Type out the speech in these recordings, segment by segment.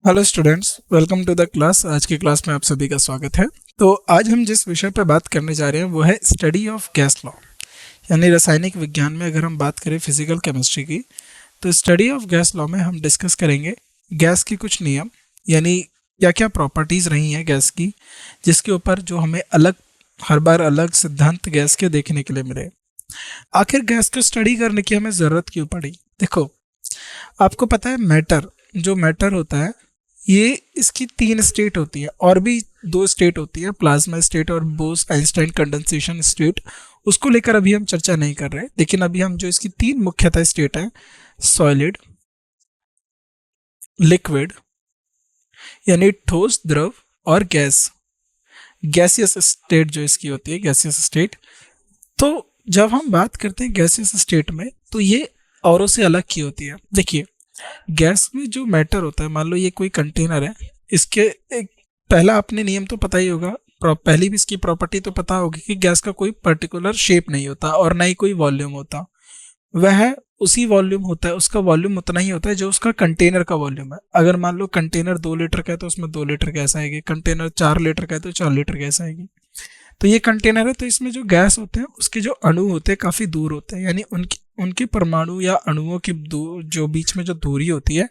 Hello students, welcome to the class. आज की class में आप सभी का स्वागत है। तो आज हम जिस विषय पर बात करने जा रहे हैं वो है स्टडी ऑफ गैस लॉ, यानी रासायनिक विज्ञान में अगर हम बात करें फिजिकल केमिस्ट्री की, तो स्टडी ऑफ गैस लॉ में हम डिस्कस करेंगे गैस की कुछ नियम, यानी क्या क्या प्रॉपर्टीज़ रही हैं गैस की, जिसके ऊपर जो हमें अलग हर बार अलग सिद्धांत गैस के देखने के लिए मिले। आखिर गैस को स्टडी करने की हमें ज़रूरत क्यों पड़ी? देखो, आपको पता है मैटर होता है, ये इसकी तीन स्टेट होती है और भी दो स्टेट होती है, प्लाज्मा स्टेट और बोस आइंस्टाइन कंडेंसेशन स्टेट। उसको लेकर अभी हम चर्चा नहीं कर रहे, लेकिन अभी हम जो इसकी तीन मुख्यतः स्टेट है, सॉलिड, लिक्विड यानी ठोस द्रव और गैसियस स्टेट जो इसकी होती है, गैसियस स्टेट। तो जब हम बात करते हैं गैसियस स्टेट में, तो ये औरों से अलग की होती है। देखिए, गैस में जो मैटर होता है, मान लो ये कोई कंटेनर है, इसके एक पहला आपने नियम तो पता ही होगा, पहली भी इसकी प्रॉपर्टी तो पता होगी कि गैस का कोई पर्टिकुलर शेप नहीं होता और ना ही कोई वॉल्यूम होता। वह उसी वॉल्यूम होता है, उसका वॉल्यूम उतना ही होता है जो उसका कंटेनर का वॉल्यूम है। अगर मान लो कंटेनर 2 लीटर का है तो उसमें 2 लीटर गैस आएगी, कंटेनर 4 लीटर का है तो 4 लीटर गैस आएगी। तो ये कंटेनर है, तो इसमें जो गैस होते हैं उसके जो अणु होते हैं काफ़ी दूर होते हैं, यानी उनकी उनके परमाणु या अणुओं की जो बीच में जो दूरी होती है,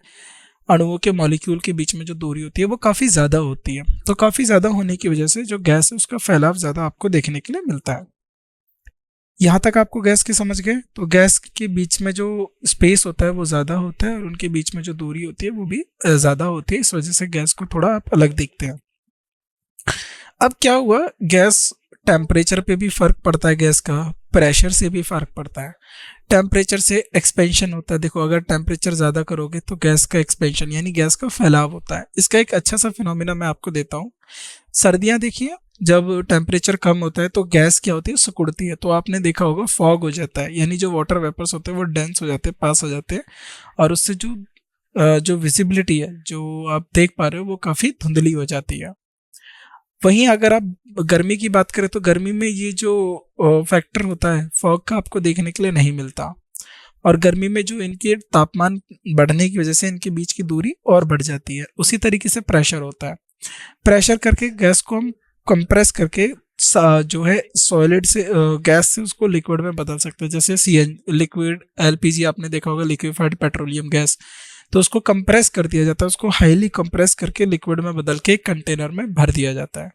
अणुओं के मॉलिक्यूल के बीच में जो दूरी होती है वो काफ़ी ज़्यादा होती है। तो काफ़ी ज़्यादा होने की वजह से जो गैस है उसका फैलाव ज़्यादा आपको देखने के लिए मिलता है। यहाँ तक आपको गैस की समझ गए? तो गैस के बीच में जो स्पेस होता है वो ज़्यादा होता है और उनके बीच में जो दूरी होती है वो भी ज़्यादा होती है। इस वजह से गैस को थोड़ा आप अलग देखते हैं। अब क्या हुआ, गैस टेम्परेचर पे भी फर्क पड़ता है, गैस का प्रेशर से भी फर्क पड़ता है। टेम्परेचर से एक्सपेंशन होता है। देखो, अगर टेम्परेचर ज़्यादा करोगे तो गैस का एक्सपेंशन यानी गैस का फैलाव होता है। इसका एक अच्छा सा फिनोमिना मैं आपको देता हूँ। सर्दियाँ देखिए, जब टेम्परेचर कम होता है तो गैस क्या होती है, सिकुड़ती है। तो आपने देखा होगा फॉग हो जाता है, यानी जो वाटर वेपर्स होते हैं वो डेंस हो जाते हैं, पास हो जाते हैं, और उससे जो विजिबिलिटी है, जो आप देख पा रहे हो, वो काफ़ी धुंधली हो जाती है। वहीं अगर आप गर्मी की बात करें तो गर्मी में ये जो फैक्टर होता है फॉग का, आपको देखने के लिए नहीं मिलता। और गर्मी में जो इनके तापमान बढ़ने की वजह से इनके बीच की दूरी और बढ़ जाती है। उसी तरीके से प्रेशर होता है। प्रेशर करके गैस को हम कंप्रेस करके जो है सॉलिड से गैस से उसको लिक्विड में बदल सकते हैं। जैसे सीएन लिक्विड एलपीजी आपने देखा होगा, लिक्विफाइड पेट्रोलियम गैस। तो उसको कंप्रेस कर दिया जाता है, उसको हाईली कंप्रेस करके लिक्विड में बदल के एक कंटेनर में भर दिया जाता है।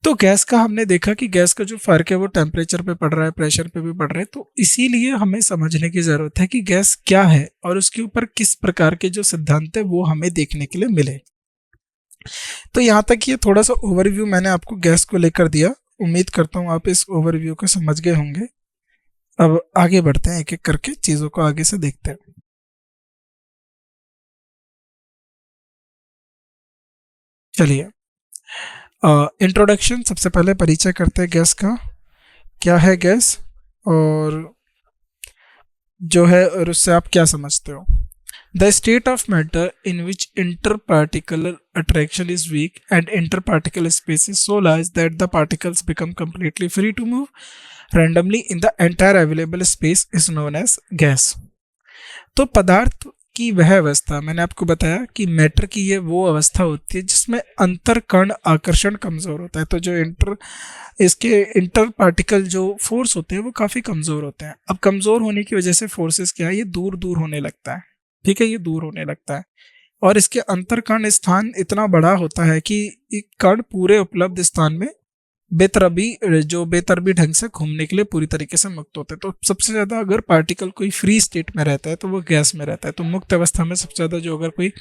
तो गैस का हमने देखा कि गैस का जो फर्क है वो टेम्परेचर पे पड़ रहा है, प्रेशर पे भी पड़ रहा है। तो इसीलिए हमें समझने की जरूरत है कि गैस क्या है और उसके ऊपर किस प्रकार के जो सिद्धांत है वो हमें देखने के लिए मिले। तो यहाँ तक ये थोड़ा सा ओवरव्यू मैंने आपको गैस को लेकर दिया। उम्मीद करता हूँ आप इस ओवरव्यू को समझ गए होंगे। अब आगे बढ़ते हैं, एक एक करके चीजों को आगे से देखते हैं। चलिए, इंट्रोडक्शन, सबसे पहले परिचय करते हैं गैस का। क्या है गैस और जो है, और उससे आप क्या समझते हो? The state of matter in which interparticular attraction is weak and interparticle space is so large that the particles become completely free to move randomly in the entire available space is known as gas। तो पदार्थ की वह अवस्था, मैंने आपको बताया कि matter की ये वो अवस्था होती है जिसमें अंतर कण आकर्षण कमजोर होता है। तो जो इसके इंटर पार्टिकल जो फोर्स होते हैं वो काफ़ी कमज़ोर होते हैं। अब कमज़ोर होने की वजह से फोर्सेस क्या है, ये दूर दूर होने लगता है। ठीक है, ये दूर होने लगता है। और इसके अंतर कण स्थान इतना बड़ा होता है कि एक कण पूरे उपलब्ध स्थान में बेतरबी ढंग से घूमने के लिए पूरी तरीके से मुक्त होते हैं। तो सबसे ज़्यादा अगर पार्टिकल कोई फ्री स्टेट में रहता है तो वो गैस में रहता है। तो मुक्त अवस्था में सबसे ज़्यादा जो अगर कोई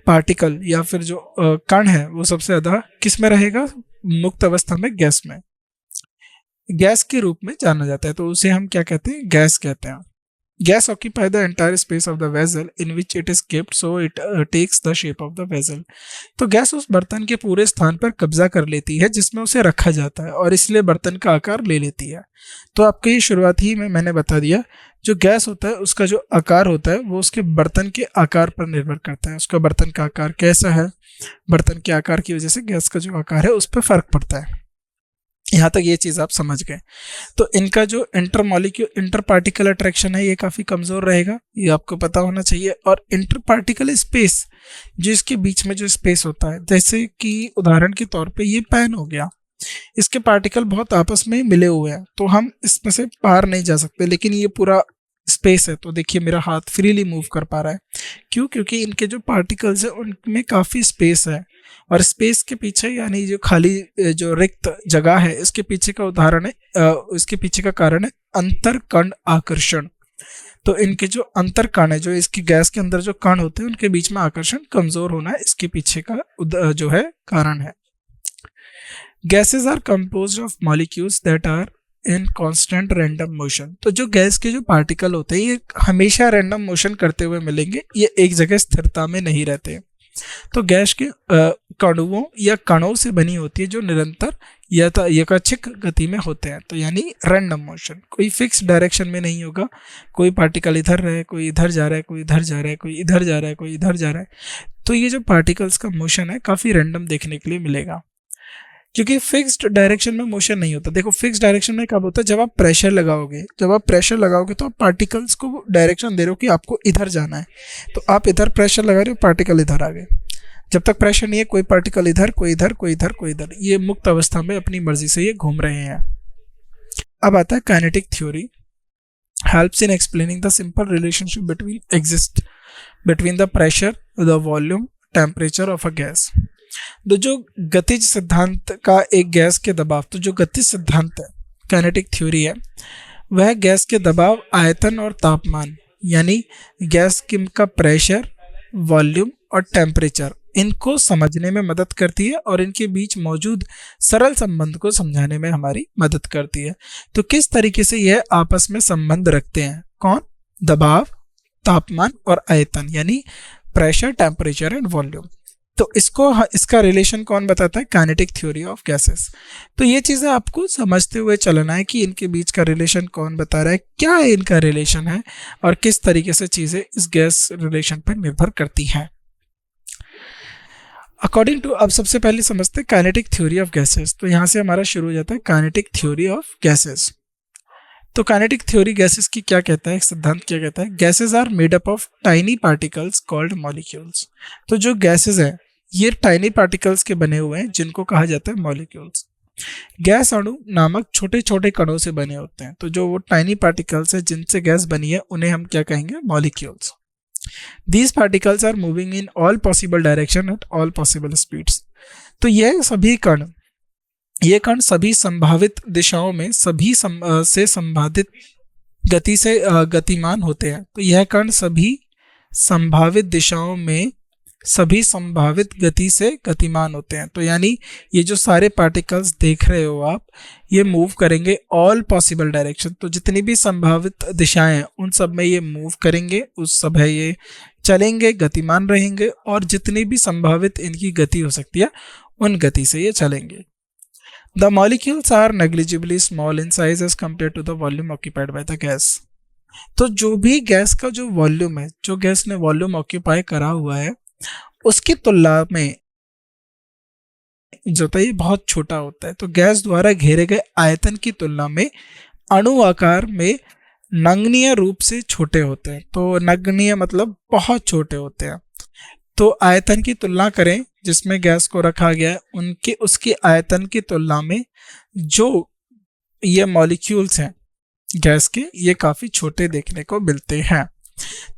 पार्टिकल या फिर जो कण है वो सबसे ज़्यादा किस में रहेगा? मुक्त अवस्था में, गैस में, गैस के रूप में जाना जाता है। तो उसे हम क्या कहते हैं? गैस कहते हैं। Gas occupy the entire space of the vessel in which it is kept, so it takes the shape of the vessel. तो गैस उस बर्तन के पूरे स्थान पर कब्जा कर लेती है जिसमें उसे रखा जाता है और इसलिए बर्तन का आकार ले लेती है। तो आपको ये शुरुआत ही में मैंने बता दिया, जो गैस होता है उसका जो आकार होता है वो उसके बर्तन के आकार पर निर्भर करता है। उसका बर्तन का आकार कैसा है, बर्तन के आकार की वजह से गैस का जो आकार है उस पर फर्क पड़ता है। यहाँ तक ये चीज़ आप समझ गए। तो इनका जो इंटर पार्टिकल अट्रैक्शन है ये काफ़ी कमज़ोर रहेगा, ये आपको पता होना चाहिए। और इंटर पार्टिकल स्पेस, जो इसके बीच में जो स्पेस होता है, जैसे कि उदाहरण के तौर पे ये पेन हो गया, इसके पार्टिकल बहुत आपस में मिले हुए हैं, तो हम इसमें से पार नहीं जा सकते। लेकिन ये पूरा स्पेस है, तो देखिए मेरा हाथ फ्रीली मूव कर पा रहा है। क्यों? क्योंकि इनके जो पार्टिकल्स है उनमें काफ़ी स्पेस है। और स्पेस के पीछे, यानी जो खाली जो रिक्त जगह है, इसके पीछे का उदाहरण है, इसके पीछे का कारण है अंतर कण आकर्षण। तो इनके जो अंतर कण है, जो इसकी गैस के अंदर जो कण होते हैं, उनके बीच में आकर्षण कमजोर होना है इसके पीछे का जो है कारण है। Gases are composed of molecules that are in constant random motion. तो जो गैस के जो पार्टिकल होते हैं ये हमेशा रैंडम मोशन करते हुए मिलेंगे, ये एक जगह स्थिरता में नहीं रहते। तो गैस के कणुओं या कणों से बनी होती है जो निरंतर यादृच्छिक गति में होते हैं। तो यानी रैंडम मोशन, कोई फिक्स डायरेक्शन में नहीं होगा। कोई पार्टिकल इधर रहे, कोई इधर जा रहा है, कोई इधर जा रहा है, कोई इधर जा रहा है, कोई इधर जा रहा है। तो ये जो पार्टिकल्स का मोशन है काफ़ी रैंडम देखने के लिए मिलेगा, क्योंकि फिक्स्ड डायरेक्शन में मोशन नहीं होता। देखो फिक्स्ड डायरेक्शन में कब होता है? जब आप प्रेशर लगाओगे। जब आप प्रेशर लगाओगे तो आप पार्टिकल्स को डायरेक्शन दे रहे हो कि आपको इधर जाना है, तो आप इधर प्रेशर लगा रहे हो, पार्टिकल इधर आ गए। जब तक प्रेशर नहीं है, कोई पार्टिकल इधर, कोई इधर, कोई इधर, कोई इधर, ये मुक्त अवस्था में अपनी मर्जी से ये घूम रहे हैं। अब आता है kinetic theory, helps in explaining the simple relationship between the pressure, the volume, temperature of a gas. तो जो गतिज सिद्धांत का एक गैस के दबाव, तो जो गतिज सिद्धांत है, काइनेटिक थ्योरी है, वह गैस के दबाव, आयतन और तापमान, यानी गैस का प्रेशर, वॉल्यूम और टेम्परेचर, इनको समझने में मदद करती है और इनके बीच मौजूद सरल संबंध को समझाने में हमारी मदद करती है। तो किस तरीके से यह आपस में संबंध रखते हैं? कौन? दबाव, तापमान और आयतन, यानी प्रेशर, टेम्परेचर एंड वॉल्यूम। तो इसका रिलेशन कौन बताता है? Kinetic theory of gases. तो ये चीज़ें आपको समझते हुए चलना है कि इनके बीच का रिलेशन कौन बता रहा है, क्या इनका रिलेशन है और किस तरीके से चीज़ें इस गैस रिलेशन पर निर्भर करती हैं। अकॉर्डिंग टू, अब सबसे पहले समझते हैं काइनेटिक थ्योरी ऑफ गैसेस। तो यहाँ से हमारा शुरू हो जाता है काइनेटिक थ्योरी ऑफ गैसेस। तो काइनेटिक थ्योरी गैसेस की क्या कहता है, सिद्धांत क्या कहता है? Gases are made up of tiny particles called molecules. तो जो गैसेस हैं ये टाइनी पार्टिकल्स के बने हुए हैं जिनको कहा जाता है मॉलिक्यूल्स। गैस अणु नामक छोटे छोटे कणों से बने होते हैं। तो जो वो टाइनी पार्टिकल्स है जिनसे गैस बनी है उन्हें हम क्या कहेंगे? Molecules. These particles are moving in all possible direction at all possible speeds। तो ये कण सभी संभावित दिशाओं में से संभावित गति से गतिमान होते हैं। तो यह कण सभी संभावित दिशाओं में सभी संभावित गति से गतिमान होते हैं। तो यानी ये जो सारे पार्टिकल्स देख रहे हो आप, ये मूव करेंगे ऑल पॉसिबल डायरेक्शन। तो जितनी भी संभावित दिशाएं हैं उन सब में ये मूव करेंगे, उस सब है ये चलेंगे, गतिमान रहेंगे, और जितनी भी संभावित इनकी गति हो सकती है उन गति से ये चलेंगे। The molecules are negligibly small in size as compare to the volume occupied by the gas. तो जो भी गैस का जो वॉल्यूम है, जो गैस ने वॉल्यूम ऑक्यूपाई करा हुआ है, उसकी तुलना में जो होता है ये बहुत छोटा होता है। तो गैस द्वारा घेरे गए आयतन की तुलना में अणु आकार में नगण्य रूप से छोटे होते हैं। तो नगण्य मतलब बहुत छोटे होते हैं। तो आयतन की तुलना करें जिसमें गैस को रखा गया है, उसकी आयतन की तुलना में जो ये मॉलिक्यूल्स हैं गैस के, ये काफ़ी छोटे देखने को मिलते हैं।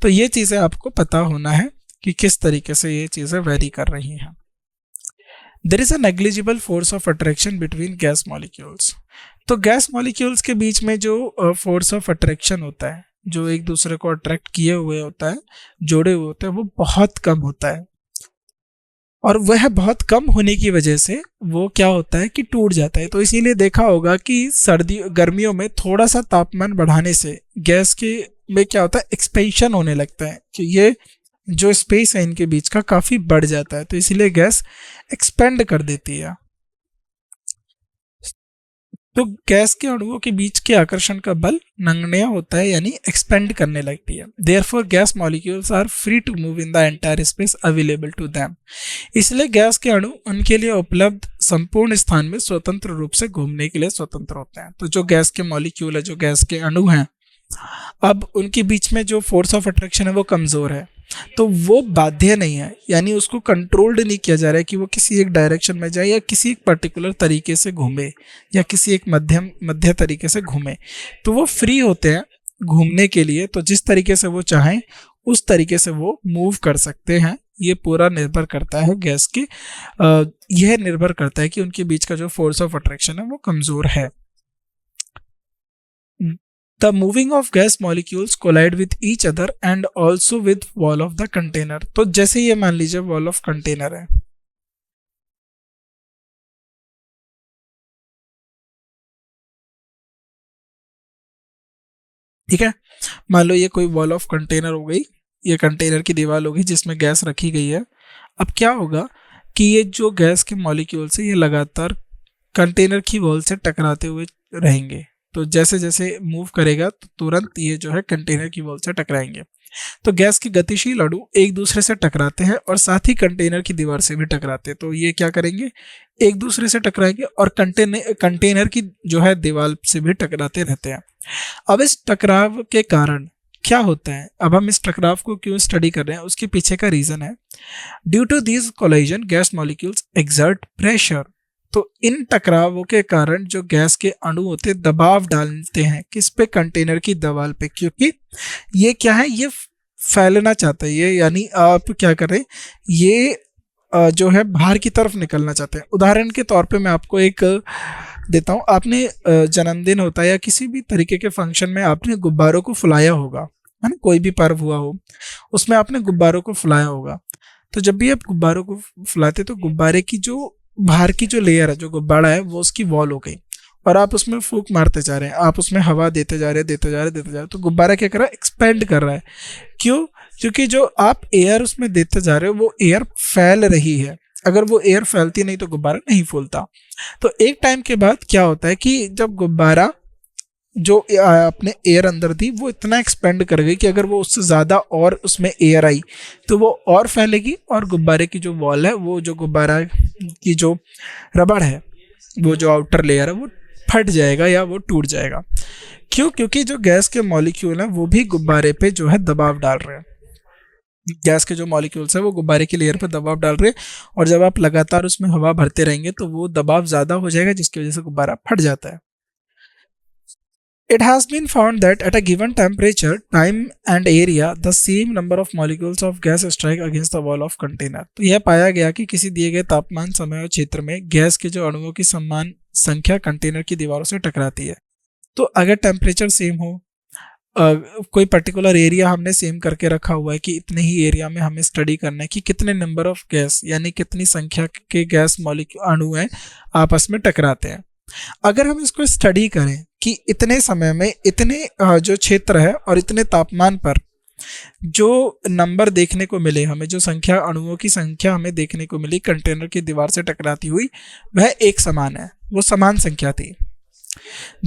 तो ये चीज़ें आपको पता होना है कि किस तरीके से ये चीज़ें वेरी कर रही हैं। There is a negligible force of attraction between gas molecules. तो गैस मॉलिक्यूल्स के बीच में जो फोर्स ऑफ अट्रैक्शन होता है, जो एक दूसरे को अट्रैक्ट किए हुए होता है, जोड़े हुए होते हैं, वो बहुत कम होता है। और वह बहुत कम होने की वजह से वो क्या होता है कि टूट जाता है। तो इसीलिए देखा होगा कि गर्मियों में थोड़ा सा तापमान बढ़ाने से गैस के में क्या होता है, एक्सपेंशन होने लगता है कि ये जो स्पेस है इनके बीच का काफ़ी बढ़ जाता है। तो इसीलिए गैस एक्सपेंड कर देती है। तो गैस के अणुओं के बीच के आकर्षण का बल नगण्य होता है, यानी एक्सपेंड करने लगती है। Therefore gas molecules are free to move in the entire space available to them. इसलिए गैस के अणु उनके लिए उपलब्ध संपूर्ण स्थान में स्वतंत्र रूप से घूमने के लिए स्वतंत्र होते हैं। तो जो गैस के मॉलिक्यूल है, जो गैस के अणु हैं, अब उनके बीच में जो फोर्स ऑफ अट्रैक्शन है वो कमजोर है, तो वो बाध्य नहीं है, यानी उसको कंट्रोल्ड नहीं किया जा रहा है कि वो किसी एक डायरेक्शन में जाए या किसी एक पर्टिकुलर तरीके से घूमे या किसी एक मध्य तरीके से घूमे। तो वो फ्री होते हैं घूमने के लिए, तो जिस तरीके से वो चाहें उस तरीके से वो मूव कर सकते हैं। ये पूरा निर्भर करता है गैस की, यह निर्भर करता है कि उनके बीच का जो फोर्स ऑफ अट्रैक्शन है वो कमजोर है। The moving of gas molecules collide with each other and also with wall of the container। तो जैसे ये मान लीजिए वॉल ऑफ कंटेनर है, ठीक है, मान लो ये कोई वॉल ऑफ कंटेनर हो गई, ये कंटेनर की दीवार होगी जिसमें गैस रखी गई है। अब क्या होगा कि ये जो गैस के मॉलिक्यूल्स है ये लगातार कंटेनर की वॉल से टकराते हुए रहेंगे। तो जैसे जैसे मूव करेगा तो तुरंत ये जो है कंटेनर की वॉल से टकराएंगे। तो गैस के गतिशील अणु एक दूसरे से टकराते हैं और साथ ही कंटेनर की दीवार से भी टकराते हैं। तो ये क्या करेंगे, एक दूसरे से टकराएंगे और कंटेनर की जो है दीवार से भी टकराते रहते हैं। अब इस टकराव के कारण क्या होता है, अब हम इस टकराव को क्यों स्टडी कर रहे हैं, उसके पीछे का रीजन है, due to this collision gas molecules exert pressure. तो इन टकरावों के कारण जो गैस के अणु होते हैं दबाव डालते हैं किस पे, कंटेनर की दीवार पे, क्योंकि ये क्या है, ये फैलना चाहता है, ये यानी आप क्या कर रहे हैं, ये जो है बाहर की तरफ निकलना चाहते हैं। उदाहरण के तौर पे मैं आपको एक देता हूँ, आपने जन्मदिन होता है या किसी भी तरीके के फंक्शन में आपने गुब्बारों को फुलाया होगा, है ना, कोई भी पर्व हुआ हो उसमें आपने गुब्बारों को फुलाया होगा। तो जब भी आप गुब्बारों को फुलाते तो गुब्बारे की जो बाहर की जो लेयर है, जो गुब्बारा है, वो उसकी वॉल हो गई और आप उसमें फूंक मारते जा रहे हैं, आप उसमें हवा देते जा रहे हैं, तो गुब्बारा क्या कर रहा है, एक्सपेंड कर रहा है। क्यों, क्योंकि जो आप एयर उसमें देते जा रहे हो वो एयर फैल रही है। अगर वो एयर फैलती नहीं तो गुब्बारा नहीं फूलता। तो एक टाइम के बाद क्या होता है कि जब गुब्बारा जो अपने एयर अंदर थी वो इतना एक्सपेंड कर गई कि अगर वो उससे ज़्यादा और उसमें एयर आई तो वो और फैलेगी और गुब्बारे की जो वॉल है, वो जो गुब्बारा की जो रबड़ है, वो जो आउटर लेयर है, वो फट जाएगा या वो टूट जाएगा। क्यों, क्योंकि जो गैस के मॉलिक्यूल हैं वो भी गुब्बारे पे जो है दबाव डाल रहे हैं। गैस के जो मॉलिक्यूल्स है वो गुब्बारे की लेयर पर दबाव डाल रहे हैं और जब आप लगातार उसमें हवा भरते रहेंगे तो वो दबाव ज़्यादा हो जाएगा जिसकी वजह से गुब्बारा फट जाता है। It has been found that at a given temperature, time and area, the same number of molecules of gas strike against the wall of container। तो यह पाया गया कि किसी दिए गए तापमान, समय और क्षेत्र में गैस के जो अणुओं की समान संख्या कंटेनर की दीवारों से टकराती है। तो अगर टेम्परेचर सेम हो, कोई पर्टिकुलर एरिया हमने सेम करके रखा हुआ है कि इतने ही एरिया में हमें स्टडी करना है कि कितने नंबर ऑफ गैस यानी कितनी संख्या के गैस मॉलिक्यूल अणु हैं आपस में टकराते हैं। अगर हम इसको स्टडी करें कि इतने समय में इतने जो क्षेत्र है और इतने तापमान पर जो नंबर देखने को मिले हमें, जो संख्या अणुओं की संख्या हमें देखने को मिली कंटेनर की दीवार से टकराती हुई, वह एक समान है, वो समान संख्या थी।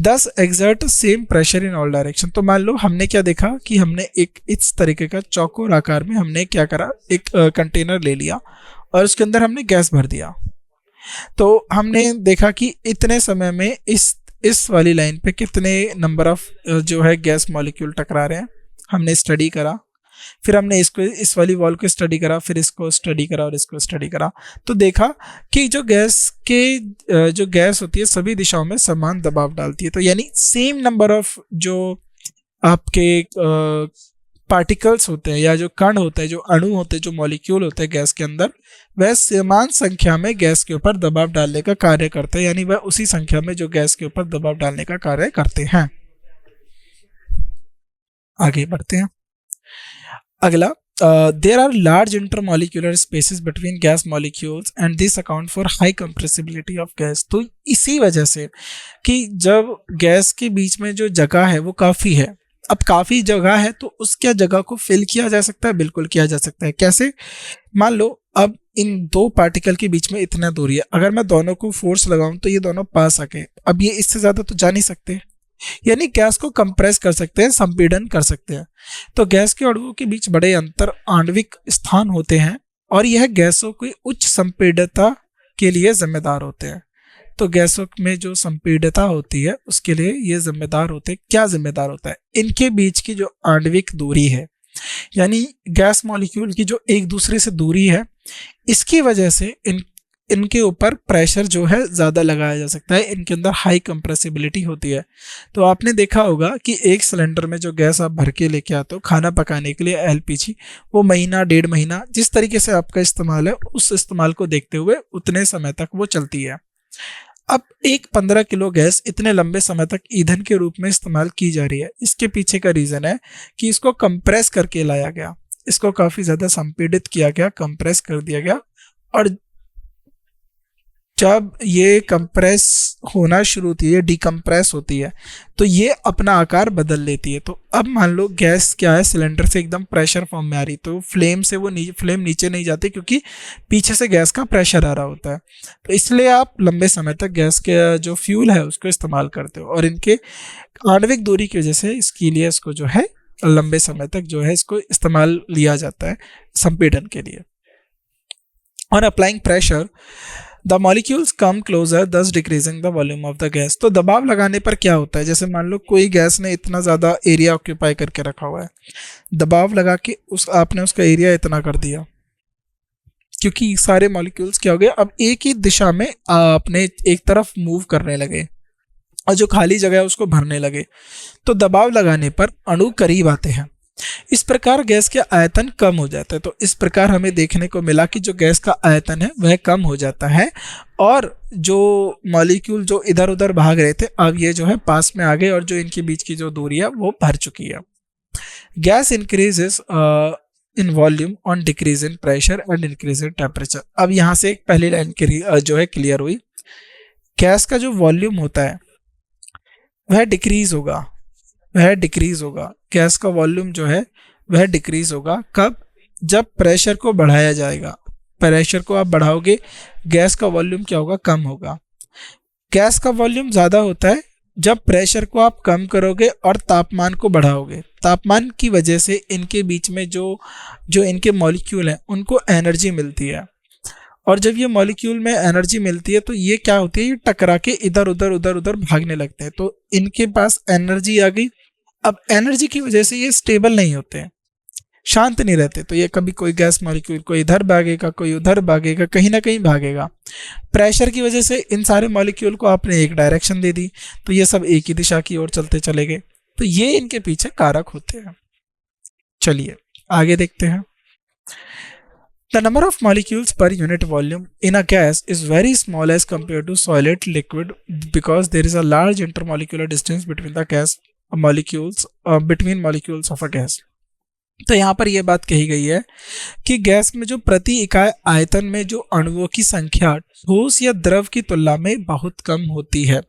दस exert same pressure in all direction. तो मान लो हमने क्या देखा कि हमने एक इस तरीके का चौकोर आकार में हमने क्या करा, एक कंटेनर ले लिया और उसके अंदर हमने गैस भर दिया। तो हमने देखा कि इतने समय में इस वाली लाइन पे कितने नंबर ऑफ जो है गैस मॉलिक्यूल टकरा रहे हैं, हमने स्टडी करा। फिर हमने इसको, इस वाली वॉल को स्टडी करा, फिर इसको स्टडी करा और इसको स्टडी करा। तो देखा कि जो गैस होती है सभी दिशाओं में समान दबाव डालती है। तो यानी सेम नंबर ऑफ जो आपके पार्टिकल्स होते हैं या जो कण होते हैं, जो अणु होते हैं, जो मॉलिक्यूल होते हैं गैस के अंदर, वह समान संख्या में गैस के ऊपर दबाव डालने का कार्य करते हैं, यानी वह उसी संख्या में जो गैस के ऊपर दबाव डालने का कार्य करते हैं। आगे बढ़ते हैं। अगला, there are large intermolecular spaces between gas molecules and this account for high compressibility of gas. तो इसी वजह से कि जब गैस के बीच में जो जगह है वो काफ़ी है, अब काफ़ी जगह है तो उस क्या जगह को फिल किया जा सकता है, बिल्कुल किया जा सकता है। कैसे, मान लो अब इन दो पार्टिकल के बीच में इतना दूरी है, अगर मैं दोनों को फोर्स लगाऊं तो ये दोनों पास आके, अब ये इससे ज्यादा तो जा नहीं सकते, यानी गैस को कंप्रेस कर सकते हैं, संपीड़न कर सकते हैं। तो गैस के अणुओं के बीच बड़े अंतर आणविक स्थान होते हैं और यह गैसों की उच्च संपीड़ितता के लिए जिम्मेदार होते हैं। तो गैसों में जो संपीड़ितता होती है उसके लिए ये जिम्मेदार होते हैं। क्या जिम्मेदार होता है? इनके बीच की जो आणविक दूरी है, यानी गैस मॉलिक्यूल की जो एक दूसरे से दूरी है, इसकी वजह से इनके ऊपर प्रेशर जो है ज़्यादा लगाया जा सकता है, इनके अंदर हाई कंप्रेसिबिलिटी होती है। तो आपने देखा होगा कि एक सिलेंडर में जो गैस आप भर के लेके आते हो खाना पकाने के लिए, एलपीजी, वो महीना 1.5 महीना जिस तरीके से आपका इस्तेमाल है, उस इस्तेमाल को देखते हुए उतने समय तक वो चलती है। अब एक 15 किलो गैस इतने लंबे समय तक ईंधन के रूप में इस्तेमाल की जा रही है। इसके पीछे का रीज़न है कि इसको कंप्रेस करके लाया गया, इसको काफ़ी ज़्यादा संपीड़ित किया गया, कंप्रेस कर दिया गया, और जब ये कंप्रेस होना शुरू होती है, डिकम्प्रेस होती है, तो ये अपना आकार बदल लेती है। तो अब मान लो गैस क्या है, सिलेंडर से एकदम प्रेशर फॉर्म में आ रही, तो फ्लेम से वो फ्लेम नीचे नहीं जाती क्योंकि पीछे से गैस का प्रेशर आ रहा होता है। तो इसलिए आप लंबे समय तक गैस के जो फ्यूल है उसको इस्तेमाल करते हो, और इनके आणविक दूरी की वजह से इसके लिए इसको जो है लंबे समय तक जो है इसको इस्तेमाल लिया जाता है संपीड़न के लिए। और applying pressure the molecules come closer thus decreasing the volume of the gas. तो दबाव लगाने पर क्या होता है, जैसे मान लो कोई गैस ने इतना ज़्यादा एरिया ऑक्यूपाई करके रखा हुआ है, दबाव लगा के आपने उसका एरिया इतना कर दिया, क्योंकि सारे मॉलिक्यूल्स क्या हो गए, अब एक ही दिशा में अपने एक तरफ मूव करने लगे और जो खाली जगह है उसको भरने लगे, तो दबाव लगाने पर अणु करीब आते हैं। इस प्रकार गैस के आयतन कम हो जाता है। तो इस प्रकार हमें देखने को मिला कि जो गैस का आयतन है वह कम हो जाता है, और जो मॉलिक्यूल जो इधर उधर भाग रहे थे अब ये जो है पास में आ गए, और जो इनके बीच की जो दूरी है वो भर चुकी है। Gas increases in volume on decrease in pressure and increase in temperature. अब यहाँ से एक पहली लाइन जो है क्लियर हुई, गैस का जो वॉल्यूम होता है वह डिक्रीज होगा, गैस का वॉल्यूम जो है वह डिक्रीज होगा। कब? जब प्रेशर को बढ़ाया जाएगा, प्रेशर को आप बढ़ाओगे, गैस का वॉल्यूम क्या होगा, कम होगा। गैस का वॉल्यूम ज़्यादा होता है जब प्रेशर को आप कम करोगे और तापमान को बढ़ाओगे। तापमान की वजह से इनके बीच में जो इनके मॉलिक्यूल हैं उनको एनर्जी मिलती है, और जब ये मॉलिक्यूल में एनर्जी मिलती है तो ये क्या होती है, ये टकरा के इधर उधर भागने लगते हैं। तो इनके पास एनर्जी आ गई। अब एनर्जी की वजह से ये स्टेबल नहीं होते हैं, शांत नहीं रहते, तो ये कभी कोई गैस मॉलिक्यूल कोई इधर भागेगा, कोई उधर भागेगा, कहीं ना कहीं भागेगा। प्रेशर की वजह से इन सारे मॉलिक्यूल को आपने एक डायरेक्शन दे दी, तो ये सब एक ही दिशा की ओर चलते चले गए। तो ये इनके पीछे कारक होते हैं। चलिए आगे देखते हैं। The number of molecules per unit volume in a gas is very small as compared to solid liquid because there is a large intermolecular distance between the gas molecules between molecules of a gas। तो यहाँ पर यह बात कही गई है कि gas में जो प्रति इकाई आयतन में जो अणुओं की संख्या ठोस या द्रव की तुलना में बहुत कम होती है।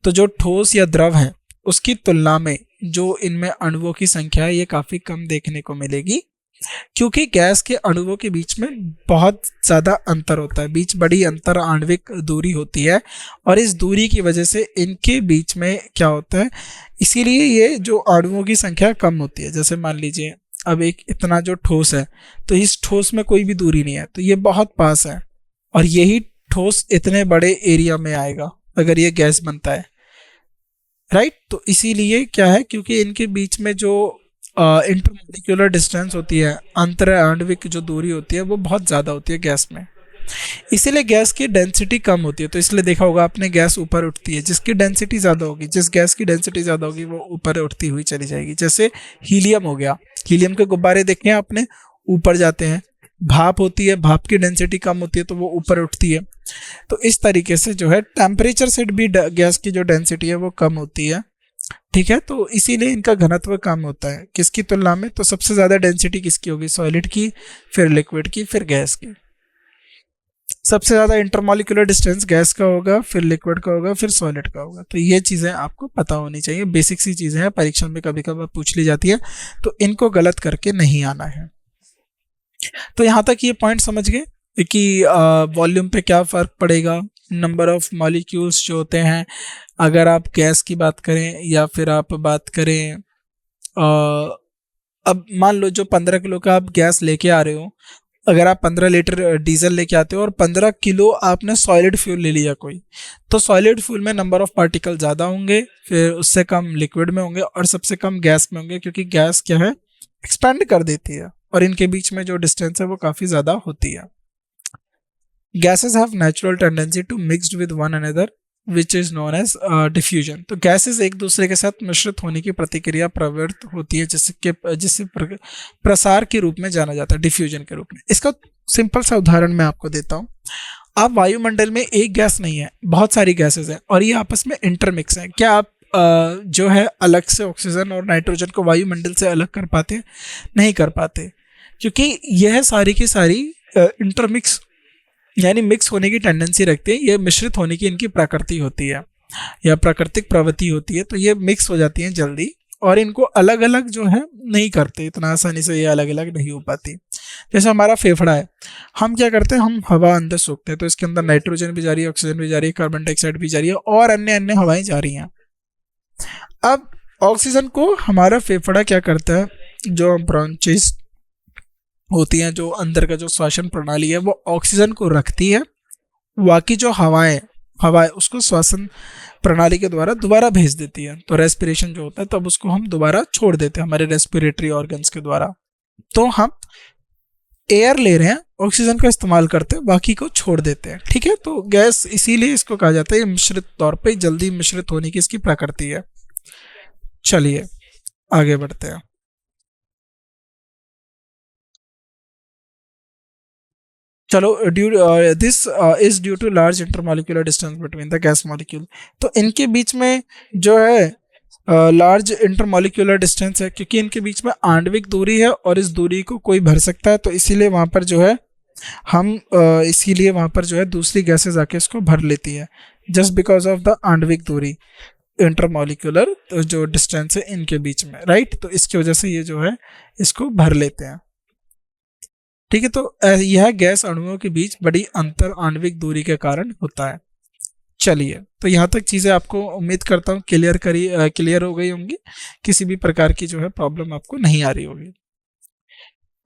तो जो ठोस या द्रव है उसकी तुलना में जो इनमें अणुओं की संख्या है ये काफ़ी कम देखने को मिलेगी, क्योंकि गैस के अणुओं के बीच में बहुत ज़्यादा अंतर होता है, बीच बड़ी अंतर आणविक दूरी होती है, और इस दूरी की वजह से इनके बीच में क्या होता है, इसीलिए ये जो अणुओं की संख्या कम होती है। जैसे मान लीजिए अब एक इतना जो ठोस है, तो इस ठोस में कोई भी दूरी नहीं है, तो ये बहुत पास है, और यही ठोस इतने बड़े एरिया में आएगा अगर ये गैस बनता है, राइट। तो इसीलिए क्या है, क्योंकि इनके बीच में जो इंटरमोलिक्यूलर डिस्टेंस होती है, अंतर आणविक जो दूरी होती है वो बहुत ज़्यादा होती है गैस में, इसीलिए गैस की डेंसिटी कम होती है। तो इसलिए देखा होगा आपने गैस ऊपर उठती है, जिसकी डेंसिटी ज़्यादा होगी, जिस गैस की डेंसिटी ज़्यादा होगी वो ऊपर उठती हुई चली जाएगी। जैसे हीलियम हो गया, हीलियम के गुब्बारे देखे हैं आपने, ऊपर जाते हैं। भाप होती है, भाप की डेंसिटी कम होती है तो वो ऊपर उठती है। तो इस तरीके से जो है टेम्परेचर से भी गैस की जो डेंसिटी है वो कम होती है, ठीक है। तो इसीलिए इनका घनत्व कम होता है किसकी तुलना में, तो सबसे ज़्यादा डेंसिटी किसकी होगी, सॉलिड की, फिर लिक्विड की, फिर गैस की। सबसे ज़्यादा इंटरमॉलिक्यूलर डिस्टेंस गैस का होगा, फिर लिक्विड का होगा, फिर सॉलिड का होगा। तो ये चीज़ें आपको पता होनी चाहिए, बेसिक सी चीज़ें हैं, परीक्षा में कभी कभी पूछ ली जाती है, तो इनको गलत करके नहीं आना है। तो यहाँ तक ये पॉइंट समझ गए। कि वॉल्यूम पे क्या फ़र्क पड़ेगा, नंबर ऑफ मॉलिक्यूल्स जो होते हैं, अगर आप गैस की बात करें या फिर आप बात करें अब मान लो जो 15 किलो का आप गैस लेके आ रहे हो, अगर आप 15 लीटर डीजल लेके आते हो और 15 किलो आपने सॉलिड फ्यूल ले लिया कोई, तो सॉलिड फ्यूल में नंबर ऑफ पार्टिकल ज़्यादा होंगे, फिर उससे कम लिक्विड में होंगे और सबसे कम गैस में होंगे, क्योंकि गैस क्या है, एक्सपेंड कर देती है और इनके बीच में जो डिस्टेंस है वो काफ़ी ज़्यादा होती है। Gases have natural tendency to mixed with one another which is known as diffusion. तो गैसेस एक दूसरे के साथ मिश्रित होने की प्रतिक्रिया प्रवृत्त होती है, जिससे प्रसार के रूप में जाना जाता है, डिफ्यूजन के रूप में। इसका सिंपल सा उदाहरण मैं आपको देता हूँ। आप वायुमंडल में एक गैस नहीं है, बहुत सारी गैसेस हैं और ये आपस में इंटरमिक्स हैं। क्या आप जो है अलग से ऑक्सीजन और नाइट्रोजन को वायुमंडल से अलग कर पाते हैं? नहीं कर पाते, क्योंकि यह सारी की सारी इंटरमिक्स यानी मिक्स होने की टेंडेंसी रखते हैं। ये मिश्रित होने की इनकी प्रकृति होती है या प्राकृतिक प्रवृत्ति होती है, तो ये मिक्स हो जाती हैं जल्दी और इनको अलग अलग जो है नहीं करते, इतना आसानी से ये अलग अलग नहीं हो पाती। जैसे हमारा फेफड़ा है, हम क्या करते हैं, हम हवा अंदर सोखते हैं तो इसके अंदर नाइट्रोजन भी जा रही है, ऑक्सीजन भी जा रही है, कार्बन डाइऑक्साइड भी जा रही है और अन्य अन्य हवाएं जा रही हैं। अब ऑक्सीजन को हमारा फेफड़ा क्या करता है, जो ब्रॉन्चिस होती हैं, जो अंदर का जो श्वसन प्रणाली है, वो ऑक्सीजन को रखती है, बाकी जो हवाएं उसको श्वसन प्रणाली के द्वारा दोबारा भेज देती है। तो रेस्पिरेशन जो होता है तब उसको हम दोबारा छोड़ देते हैं हमारे रेस्पिरेटरी ऑर्गन्स के द्वारा। तो हम एयर ले रहे हैं, ऑक्सीजन का इस्तेमाल करते हैं, बाकी को छोड़ देते हैं। ठीक है, तो गैस इसीलिए इसको कहा जाता है मिश्रित तौर पे जल्दी मिश्रित होने की इसकी प्रकृति है। चलिए आगे बढ़ते हैं। चलो, this is due to large intermolecular distance between the gas molecule. तो इनके बीच में जो है लार्ज इंटरमॉलिक्यूलर डिस्टेंस है, क्योंकि इनके बीच में आणविक दूरी है और इस दूरी को कोई भर सकता है, तो इसीलिए वहाँ पर जो है इसीलिए वहाँ पर जो है दूसरी गैसेज आके इसको भर लेती है, जस्ट बिकॉज ऑफ द आणविक दूरी, इंटरमॉलिक्यूलर जो डिस्टेंस है इनके बीच में, राइट। तो इसकी वजह से ये जो है इसको भर लेते हैं। ठीक है, तो यह गैस अणुओं के बीच बड़ी अंतर आणविक दूरी के कारण होता है। चलिए, तो यहाँ तक चीज़ें आपको उम्मीद करता हूँ क्लियर हो गई होंगी, किसी भी प्रकार की जो है प्रॉब्लम आपको नहीं आ रही होगी।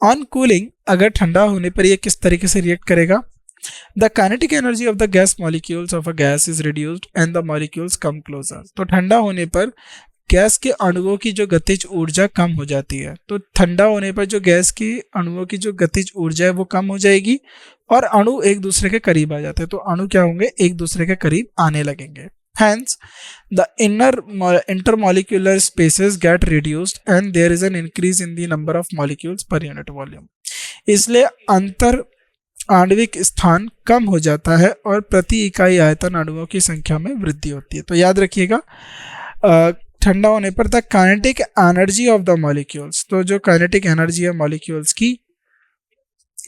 ऑन कूलिंग, अगर ठंडा होने पर यह किस तरीके से रिएक्ट करेगा? The kinetic energy of the gas molecules of a gas is reduced and the molecules come closer. तो ठंडा होने पर गैस के अणुओं की जो गतिज ऊर्जा कम हो जाती है। तो ठंडा होने पर जो गैस के अणुओं की जो गतिज ऊर्जा है वो कम हो जाएगी और अणु एक दूसरे के करीब आ जाते हैं। तो अणु क्या होंगे, एक दूसरे के करीब आने लगेंगे। Hence, the intermolecular spaces get reduced and there is an increase in the number of molecules per unit volume. इसलिए अंतर आणविक स्थान कम हो जाता है और प्रति इकाई आयतन अणुओं की संख्या में वृद्धि होती है। तो याद रखिएगा, ठंडा होने पर the kinetic energy of the molecules, तो जो काइनेटिक एनर्जी है मॉलिक्यूल्स की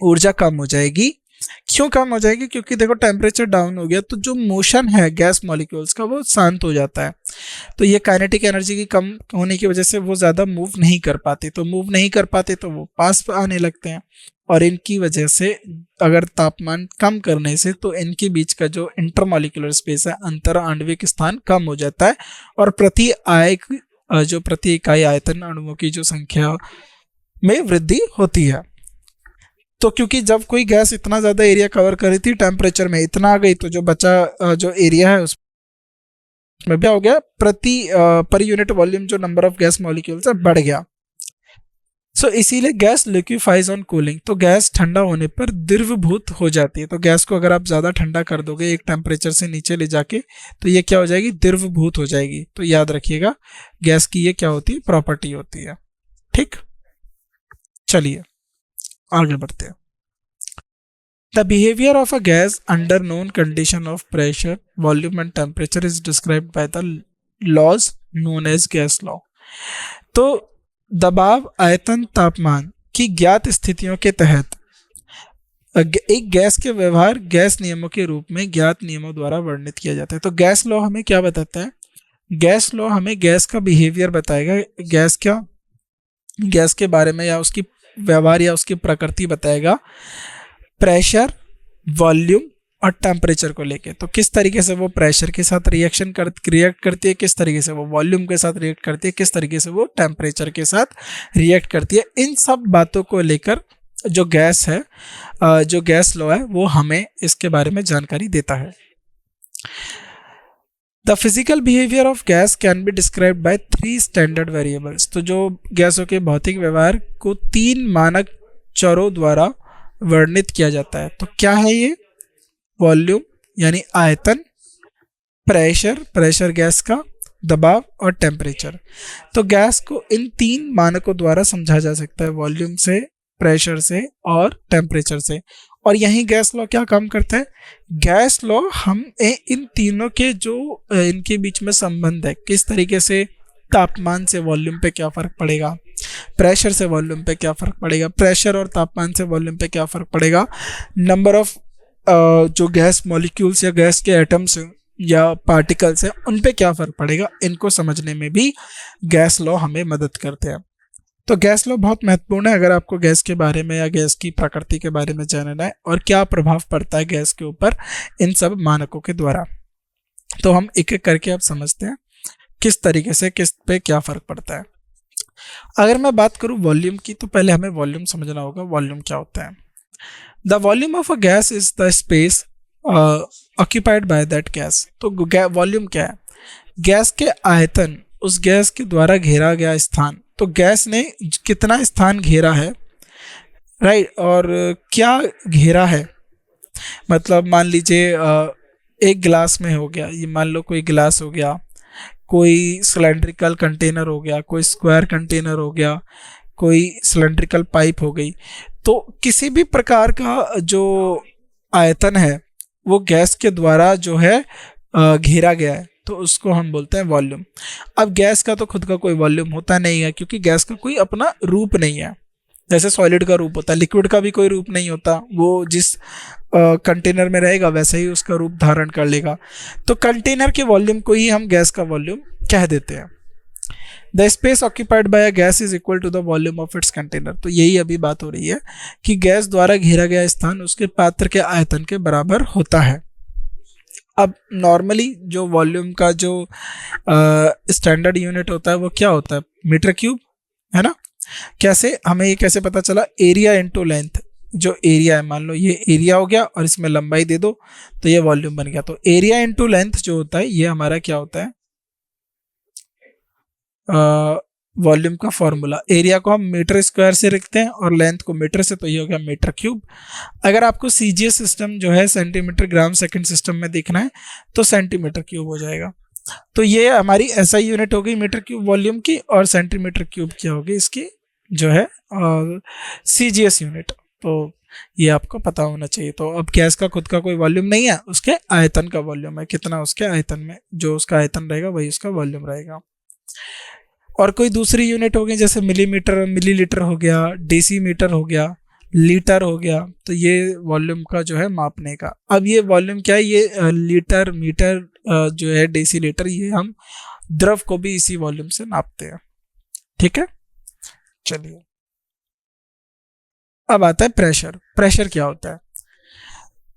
ऊर्जा कम हो जाएगी। क्यों कम हो जाएगी? क्योंकि देखो टेम्परेचर डाउन हो गया तो जो मोशन है गैस मॉलिक्यूल्स का वो शांत हो जाता है। तो ये काइनेटिक एनर्जी की कम होने की वजह से वो ज़्यादा मूव नहीं कर पाते, तो मूव नहीं कर पाते तो वो पास आने लगते हैं और इनकी वजह से अगर तापमान कम करने से तो इनके बीच का जो इंटरमॉलिक्यूलर स्पेस है, अंतर आणविक स्थान कम हो जाता है और प्रति इकाई आयतन अणुओं की जो संख्या में वृद्धि होती है। तो क्योंकि जब कोई गैस इतना ज़्यादा एरिया कवर कर रही थी, टेम्परेचर में इतना आ गई, तो जो बचा जो एरिया है उसमें क्या हो गया, पर यूनिट वॉल्यूम जो नंबर ऑफ गैस मॉलिक्यूल्स है बढ़ गया। सो इसीलिए गैस लिक्विफाइज ऑन कूलिंग, तो गैस ठंडा होने पर द्रवभूत हो जाती है। तो गैस को अगर आप ज़्यादा ठंडा कर दोगे एक टेम्परेचर से नीचे ले जाके, तो ये क्या हो जाएगी, द्रवभूत हो जाएगी। तो याद रखिएगा गैस की ये क्या होती है, प्रॉपर्टी होती है। ठीक, चलिए आगे बढ़ते हैं। The behaviour of a gas under known condition of pressure, volume and temperature is described by the laws known as gas law. तो दबाव, आयतन, तापमान की ज्ञात स्थितियों के तहत एक गैस के व्यवहार गैस नियमों के रूप में ज्ञात नियमों द्वारा वर्णित किया जाता है। तो गैस लॉ हमें क्या बताता है? गैस लॉ हमें गैस का बिहेवियर बताएगा, गैस के बारे में या उसकी व्यवहार या उसकी प्रकृति बताएगा। प्रेशर, वॉल्यूम और टेम्परेचर को लेके। तो किस तरीके से वो प्रेशर के साथ रिएक्ट करती है, किस तरीके से वो वॉल्यूम के साथ रिएक्ट करती है, किस तरीके से वो टेम्परेचर के साथ रिएक्ट करती है, इन सब बातों को लेकर जो गैस है, जो गैस लॉ है, वो हमें इसके बारे में जानकारी देता है। The physical behaviour of gas can be described bye 3 standard variables. तो जो गैसों के भौतिक व्यवहार को 3 मानक चरों द्वारा वर्णित किया जाता है। तो क्या है ये? वॉल्यूम यानी आयतन, प्रेशर गैस का, दबाव और टेम्परेचर। तो गैस को इन 3 मानकों द्वारा समझा जा सकता है, वॉल्यूम से, प्रेशर से और टेम्परेचर से। और यही गैस लॉ क्या काम करता है? गैस लॉ हम इन तीनों के जो इनके बीच में संबंध है, किस तरीके से तापमान से वॉल्यूम पे क्या फर्क पड़ेगा, प्रेशर से वॉल्यूम पे क्या फर्क पड़ेगा, प्रेशर और तापमान से वॉल्यूम पे क्या फर्क पड़ेगा, नंबर ऑफ जो गैस मॉलिक्यूल्स या गैस के एटम्स या पार्टिकल्स हैं उन पे क्या फर्क पड़ेगा, इनको समझने में भी गैस लॉ हमें मदद करते हैं। तो गैस लॉ बहुत महत्वपूर्ण है अगर आपको गैस के बारे में या गैस की प्रकृति के बारे में जानना है और क्या प्रभाव पड़ता है गैस के ऊपर इन सब मानकों के द्वारा। तो हम एक एक करके अब समझते हैं किस तरीके से किस पे क्या फर्क पड़ता है। अगर मैं बात करूं वॉल्यूम की, तो पहले हमें वॉल्यूम समझना होगा। वॉल्यूम क्या होता है? The volume of a gas is the space occupied by that gas. तो वॉल्यूम क्या है? गैस के आयतन, उस गैस के द्वारा घेरा गया स्थान। तो गैस ने कितना स्थान घेरा है, राइट, और क्या घेरा है। मतलब मान लीजिए एक गिलास में हो गया, ये मान लो कोई गिलास हो गया, कोई सिलेंड्रिकल कंटेनर हो गया, कोई स्क्वायर कंटेनर हो गया, कोई सिलेंड्रिकल पाइप हो गई। तो किसी भी प्रकार का जो आयतन है वो गैस के द्वारा जो है घेरा गया है, तो उसको हम बोलते हैं वॉल्यूम। अब गैस का तो खुद का कोई वॉल्यूम होता नहीं है, क्योंकि गैस का कोई अपना रूप नहीं है। जैसे सॉलिड का रूप होता है, लिक्विड का भी कोई रूप नहीं होता, वो जिस कंटेनर में रहेगा वैसे ही उसका रूप धारण कर लेगा। तो कंटेनर के वॉल्यूम को ही हम गैस का वॉल्यूम कह देते हैं। The space occupied by a gas is equal to the volume of its container. तो यही अभी बात हो रही है कि गैस द्वारा घेरा गया स्थान उसके पात्र के आयतन के बराबर होता है। अब नॉर्मली जो वॉल्यूम का जो स्टैंडर्ड यूनिट होता है वो क्या होता है? मीटर क्यूब, है ना। कैसे हमें ये कैसे पता चला? Area into length. जो एरिया है, मान लो ये एरिया हो गया और इसमें लंबाई दे दो तो ये वॉल्यूम बन गया। तो एरिया इनटू लेंथ जो होता है ये हमारा क्या होता है? वॉल्यूम का फॉर्मूला। एरिया को हम मीटर स्क्वायर से लिखते हैं और लेंथ को मीटर से, तो ये हो गया मीटर क्यूब। अगर आपको सीजीएस सिस्टम जो है सेंटीमीटर ग्राम सेकंड सिस्टम में देखना है तो सेंटीमीटर क्यूब हो जाएगा। तो ये हमारी ऐसा यूनिट हो गई मीटर क्यूब वॉल्यूम की, और सेंटीमीटर क्यूब क्या होगी इसकी जो है सीजीएस यूनिट। तो ये आपको पता होना चाहिए। तो अब गैस का खुद का कोई वॉल्यूम नहीं है, उसके आयतन का वॉल्यूम है। कितना उसके आयतन में, जो उसका आयतन रहेगा वही उसका वॉल्यूम रहेगा। और कोई दूसरी यूनिट हो गई जैसे मिलीमीटर, मिलीलीटर हो गया, डेसीमीटर हो गया, लीटर हो गया। तो ये वॉल्यूम का जो है मापने का। अब ये वॉल्यूम क्या है? ये लीटर, मीटर जो है, डेसीलीटर, ये हम द्रव को भी इसी वॉल्यूम से नापते हैं। ठीक है, चलिए अब आता है प्रेशर। प्रेशर क्या होता है?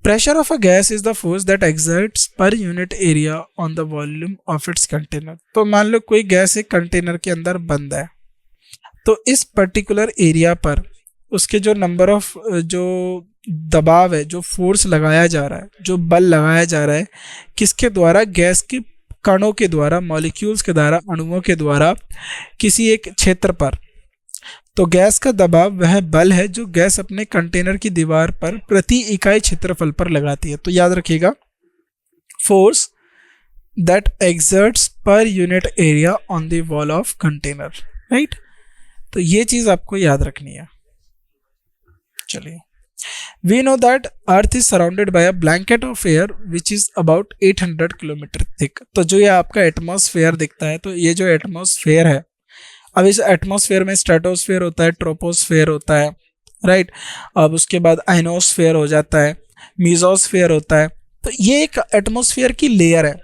Pressure of a gas is the force that exerts per unit area on the volume of its container. तो मान लो कोई गैस एक कंटेनर के अंदर बंद है, तो इस पर्टिकुलर एरिया पर उसके जो नंबर ऑफ जो दबाव है, जो फोर्स लगाया जा रहा है, जो बल लगाया जा रहा है, किसके द्वारा? गैस के कणों के द्वारा, मॉलिक्यूल्स के द्वारा, अणुओं के द्वारा किसी एक क्षेत्र पर। तो गैस का दबाव वह बल है जो गैस अपने कंटेनर की दीवार पर प्रति इकाई क्षेत्रफल पर लगाती है। तो याद रखिएगा, force that exerts per unit area on the wall of container, right. तो ये चीज आपको याद रखनी है। चलिए, we know that earth is surrounded by a blanket of air which is about 800 kilometre thick. तो जो ये आपका एटमॉस्फेयर दिखता है, तो ये जो एटमॉस्फेयर है, अब इस एटमॉस्फेयर में स्ट्रेटोस्फेयर होता है, ट्रोपोस्फेयर होता है, राइट। अब उसके बाद आइनोस्फेयर हो जाता है, मीजोस्फेयर होता है। तो ये एक एटमॉस्फेयर की लेयर है।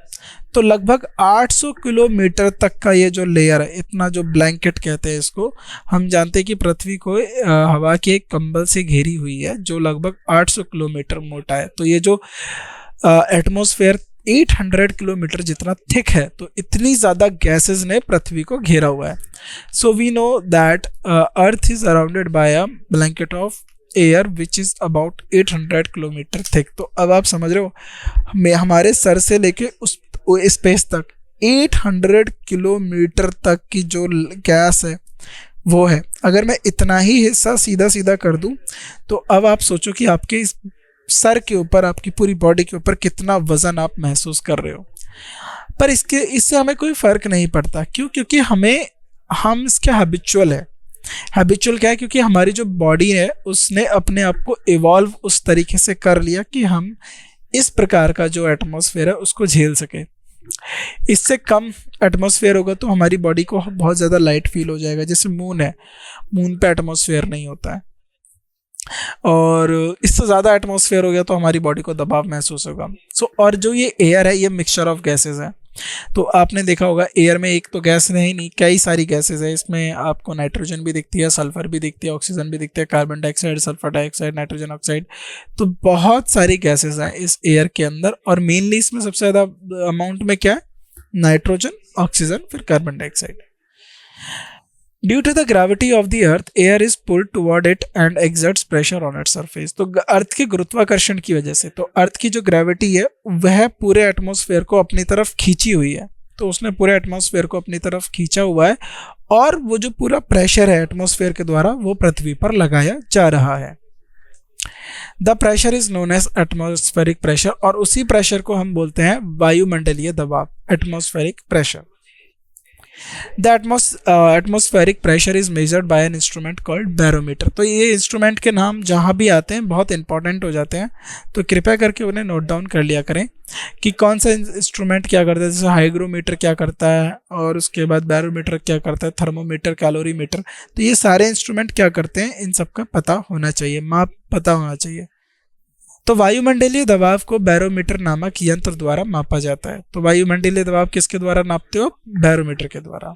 तो लगभग 800 किलोमीटर तक का ये जो लेयर है, इतना जो ब्लैंकेट कहते हैं इसको, हम जानते हैं कि पृथ्वी को हवा के एक कंबल से घेरी हुई है जो लगभग 800 किलोमीटर मोटा है। तो ये जो एटमॉस्फेयर 800 किलोमीटर जितना थिक है, तो इतनी ज़्यादा गैसेस ने पृथ्वी को घेरा हुआ है। So we know that earth is surrounded by a blanket of air which is about 800 kilometre thick. तो अब आप समझ रहे हो, हमारे सर से लेके उस स्पेस तक 800 किलोमीटर तक की जो गैस है वो है। अगर मैं इतना ही हिस्सा सीधा सीधा कर दूं, तो अब आप सोचो कि आपके इस सर के ऊपर, आपकी पूरी बॉडी के ऊपर कितना वजन आप महसूस कर रहे हो। पर इससे हमें कोई फर्क नहीं पड़ता। क्यों? क्योंकि हम इसके हैबिचुअल है। हैबिचुअल क्या है? क्योंकि हमारी जो बॉडी है उसने अपने आप को इवॉल्व उस तरीके से कर लिया कि हम इस प्रकार का जो एटमॉस्फेयर है उसको झेल सके। इससे कम एटमॉस्फेयर होगा तो हमारी बॉडी को बहुत ज़्यादा लाइट फील हो जाएगा। जैसे मून है, मून पे एटमॉस्फेयर नहीं होता है, और इससे ज़्यादा एटमॉस्फेयर हो गया तो हमारी बॉडी को दबाव महसूस होगा। और जो ये एयर है, ये मिक्सचर ऑफ गैसेस है। तो आपने देखा होगा एयर में एक तो गैस नहीं, कई सारी गैसेस है। इसमें आपको नाइट्रोजन भी दिखती है, सल्फर भी दिखती है, ऑक्सीजन भी दिखती है, carbon dioxide, sulphur dioxide, nitrogen oxide. तो बहुत सारी गैसेस हैं इस एयर के अंदर, और मेनली इसमें सबसे ज़्यादा अमाउंट में क्या है? नाइट्रोजन, ऑक्सीजन, फिर carbon dioxide. Due to the gravity of the earth, air is pulled toward it and exerts pressure on its surface. तो अर्थ के गुरुत्वाकर्षण की वजह से, तो अर्थ की जो ग्रेविटी है वह पूरे एटमॉस्फेयर को अपनी तरफ खींची हुई है। तो उसने पूरे एटमॉस्फेयर को अपनी तरफ खींचा हुआ है, और वो जो पूरा प्रेशर है एटमॉस्फेयर के द्वारा वो पृथ्वी पर लगाया जा रहा है। The pressure is known as atmospheric pressure, और उसी प्रेशर को हम बोलते हैं वायुमंडलीय दबाव, atmospheric pressure. The atmospheric pressure is measured by an instrument called barometer। तो ये इंस्ट्रूमेंट के नाम जहाँ भी आते हैं बहुत इंपॉर्टेंट हो जाते हैं, तो कृपया करके उन्हें नोट डाउन कर लिया करें कि कौन सा इंस्ट्रूमेंट क्या करता है। जैसे हाइग्रोमीटर क्या करता है, और उसके बाद बैरोमीटर क्या करता है, थर्मोमीटर, कैलोरीमीटर। तो ये सारे इंस्ट्रूमेंट क्या करते हैं, इन सब का पता होना चाहिए, माप पता होना चाहिए। तो वायुमंडलीय दबाव को बैरोमीटर नामक यंत्र द्वारा मापा जाता है। तो वायुमंडलीय दबाव किसके द्वारा नापते हो? बैरोमीटर के द्वारा।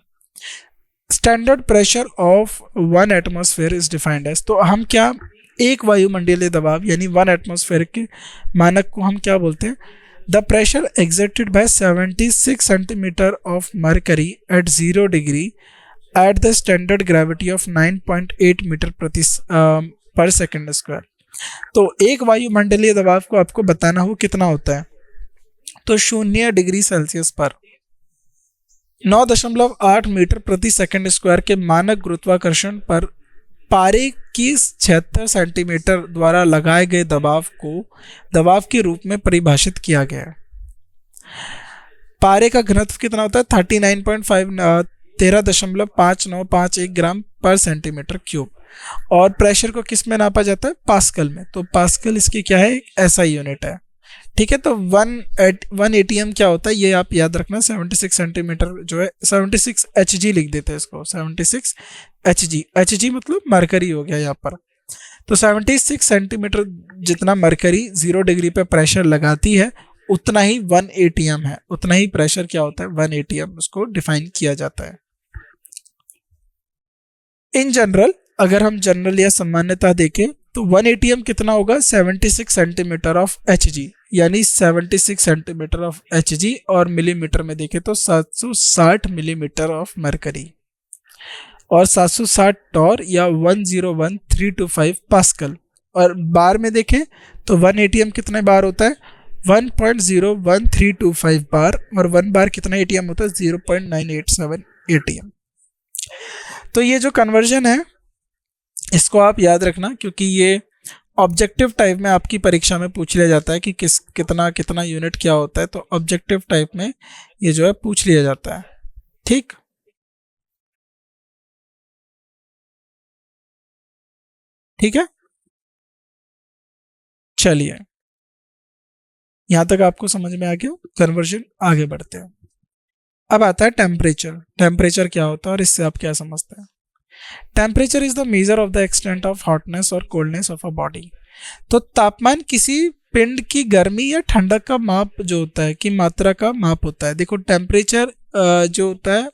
Standard pressure of one atmosphere is defined as, तो हम क्या, एक वायुमंडलीय दबाव यानी वन एटमॉस्फेयर के मानक को हम क्या बोलते हैं? The pressure exerted by 76 centimetre of mercury at 0 degree at the standard gravity of 9.8 metre per second square. तो एक वायुमंडलीय दबाव को आपको बताना हो कितना होता है, तो 0 डिग्री सेल्सियस पर 9.8 मीटर प्रति सेकंड स्क्वायर के मानक गुरुत्वाकर्षण पर पारे की 76 सेंटीमीटर द्वारा लगाए गए दबाव को दबाव के रूप में परिभाषित किया गया है। पारे का घनत्व कितना होता है? 13.5951 ग्राम पर सेंटीमीटर क्यूब। और प्रेशर को किस में नापा जाता है? पास्कल में। तो पास्कल इसकी क्या है? एसआई यूनिट है। ठीक है, तो 1 एटीएम क्या होता है ये आप याद रखना। 76 सेंटीमीटर जो है, 76 एचजी लिख देते हैं इसको, 76 एचजी। एचजी मतलब मरकरी हो गया यहाँ पर। तो 76 सेंटीमीटर जितना मरकरी 0 डिग्री पे प्रेशर लगाती है, उतना ही 1 एटीएम है, उतना ही प्रेशर क्या होता है? 1 एटीएम, उसको डिफाइन किया जाता है। इन जनरल, अगर हम जनरल या सामान्यता देखें तो 1 एटीएम कितना होगा? 76 सेंटीमीटर ऑफ एचजी, यानी 76 सेंटीमीटर ऑफ एचजी, और मिलीमीटर में देखें तो 760 मिलीमीटर ऑफ मरकरी, और 760 टॉर या 101325 पास्कल। और बार में देखें तो 1 एटीएम कितने बार होता है? 1.01325 बार, और 1 बार कितना एटीएम होता है? 0.987 एटीएम। तो ये जो कन्वर्जन है इसको आप याद रखना, क्योंकि ये ऑब्जेक्टिव टाइप में आपकी परीक्षा में पूछ लिया जाता है कि कितना यूनिट क्या होता है। तो ऑब्जेक्टिव टाइप में ये जो है पूछ लिया जाता है। ठीक है, चलिए यहां तक आपको समझ में आ गया कन्वर्जन। आगे बढ़ते हैं। अब आता है टेम्परेचर। टेम्परेचर क्या होता है और इससे आप क्या समझते हैं? Temperature is the measure of the extent of hotness और कोल्डनेस ऑफ अ बॉडी। तो तापमान किसी पिंड की गर्मी या ठंडक का माप जो होता है, की मात्रा का माप होता है। देखो टेम्परेचर जो होता है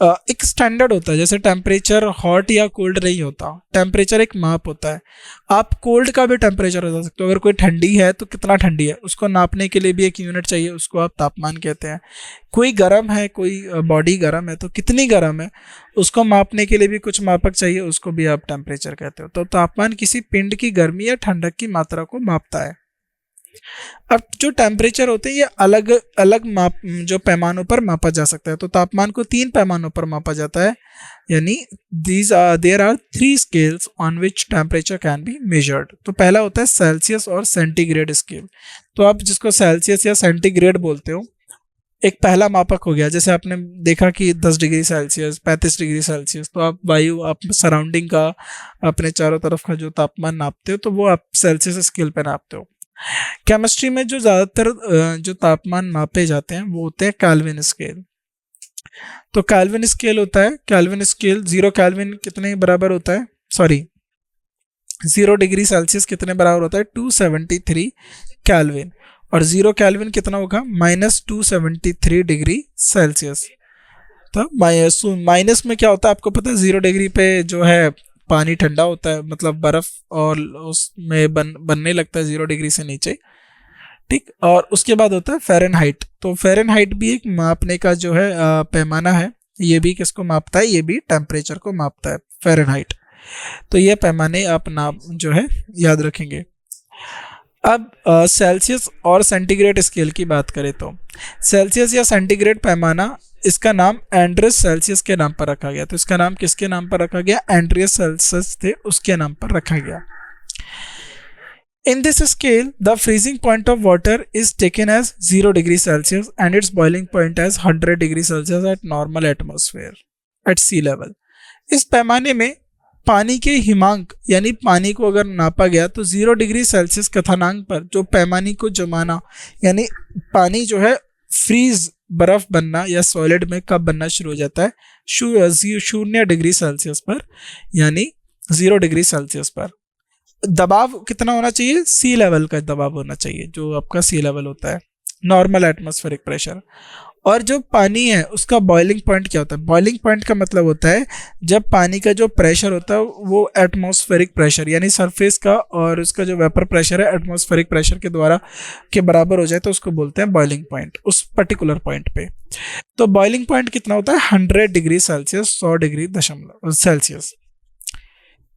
एक स्टैंडर्ड होता है, जैसे टेम्परेचर हॉट या कोल्ड नहीं होता, टेम्परेचर एक माप होता है। आप कोल्ड का भी टेम्परेचर बता सकते हो, अगर कोई ठंडी है तो कितना ठंडी है उसको नापने के लिए भी एक यूनिट चाहिए, उसको आप तापमान कहते हैं। कोई गर्म है, कोई बॉडी गर्म है तो कितनी गर्म है उसको मापने के लिए भी कुछ मापक चाहिए, उसको भी आप टेम्परेचर कहते हो। तो तापमान किसी पिंड की गर्मी या ठंडक की मात्रा को मापता है। अब जो टेम्परेचर होते हैं ये अलग अलग माप जो पैमानों पर मापा जा सकता है। तो तापमान को 3 पैमानों पर मापा जाता है, यानी there are 3 scales on which temperature can be measured. तो पहला होता है सेल्सियस और सेंटीग्रेड स्केल। तो आप जिसको सेल्सियस या सेंटीग्रेड बोलते हो, एक पहला मापक हो गया। जैसे आपने देखा कि 10 डिग्री सेल्सियस, 35 डिग्री सेल्सियस, तो आप वायु, आप सराउंडिंग का, अपने चारों तरफ का जो तापमान नापते हो तो वो आप सेल्सियस स्केल पर नापते हो। केमिस्ट्री में जो ज़्यादातर जो तापमान मापे जाते हैं वो होते हैं कैल्विन स्केल। तो कैल्विन स्केल होता है, कैल्विन स्केल 0 कैल्विन कितने बराबर होता है, सॉरी 0 डिग्री सेल्सियस कितने बराबर होता है, 273 कैल्विन। और 0 कैल्विन कितना होगा, -273 डिग्री सेल्सियस। तो माइनस में क्या होता है आपको पता है, 0 डिग्री पे जो है पानी ठंडा होता है, मतलब बर्फ, और उसमें बनने लगता है 0 डिग्री से नीचे, ठीक। और उसके बाद होता है फ़ारेनहाइट। तो फ़ारेनहाइट भी एक मापने का जो है पैमाना है, ये भी किसको मापता है, ये भी टेम्परेचर को मापता है, फ़ारेनहाइट। तो ये पैमाने आप नाप जो है याद रखेंगे। अब सेल्सियस और सेंटीग्रेड स्केल की बात करें तो सेल्सियस या सेंटीग्रेड पैमाना, इसका नाम एंड्रियस सेल्सियस के नाम पर रखा गया। तो इसका नाम किसके नाम पर रखा गया, एंड्रियस सेल्सियस थे उसके नाम पर रखा गया। In this scale, the freezing point of water is taken as 0 degree Celsius and its boiling point as 100 degree Celsius at normal atmosphere at sea level. इस पैमाने में पानी के हिमांक यानी पानी को अगर नापा गया तो 0 डिग्री सेल्सियस कथनांक पर जो पैमाने को जमाना, यानी पानी जो है फ्रीज, बर्फ बनना या सॉलिड में कब बनना शुरू हो जाता है, 0 डिग्री सेल्सियस पर, यानी 0 डिग्री सेल्सियस पर। दबाव कितना होना चाहिए, सी लेवल का दबाव होना चाहिए, जो आपका सी लेवल होता है, नॉर्मल एटमॉस्फेरिक प्रेशर। और जो पानी है उसका बॉइलिंग पॉइंट क्या होता है, बॉइलिंग पॉइंट का मतलब होता है जब पानी का जो प्रेशर होता है वो एटमॉस्फेरिक प्रेशर यानी सरफेस का और उसका जो वेपर प्रेशर है एटमॉस्फेरिक प्रेशर के द्वारा के बराबर हो जाए तो उसको बोलते हैं बॉइलिंग पॉइंट, उस पर्टिकुलर पॉइंट पे। तो बॉइलिंग पॉइंट कितना होता है, 100 डिग्री सेल्सियस, 100 डिग्री दशमलव Celsius.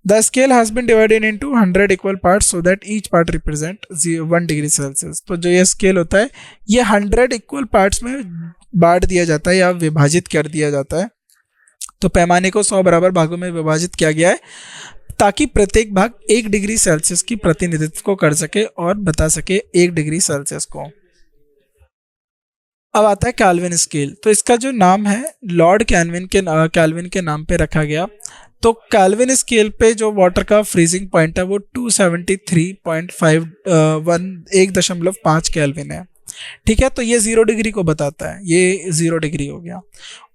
The scale has been divided into 100 equal parts so that each part represent 1 degree Celsius। तो जो ये स्केल होता है ये 100 इक्वल पार्ट्स में बांट दिया जाता है या विभाजित कर दिया जाता है। तो पैमाने को 100 बराबर भागों में विभाजित किया गया है ताकि प्रत्येक भाग 1 डिग्री सेल्सियस की प्रतिनिधित्व को कर सके और बता सके 1 डिग्री सेल्सियस को। अब आता है कैल्विन स्केल। तो इसका जो नाम है लॉर्ड कैल्विन के नाम पे रखा गया। तो कैल्विन स्केल पे जो वाटर का फ्रीजिंग पॉइंट है वो 1.5 कैल्विन है, ठीक है। तो ये 0 डिग्री को बताता है, ये 0 डिग्री हो गया।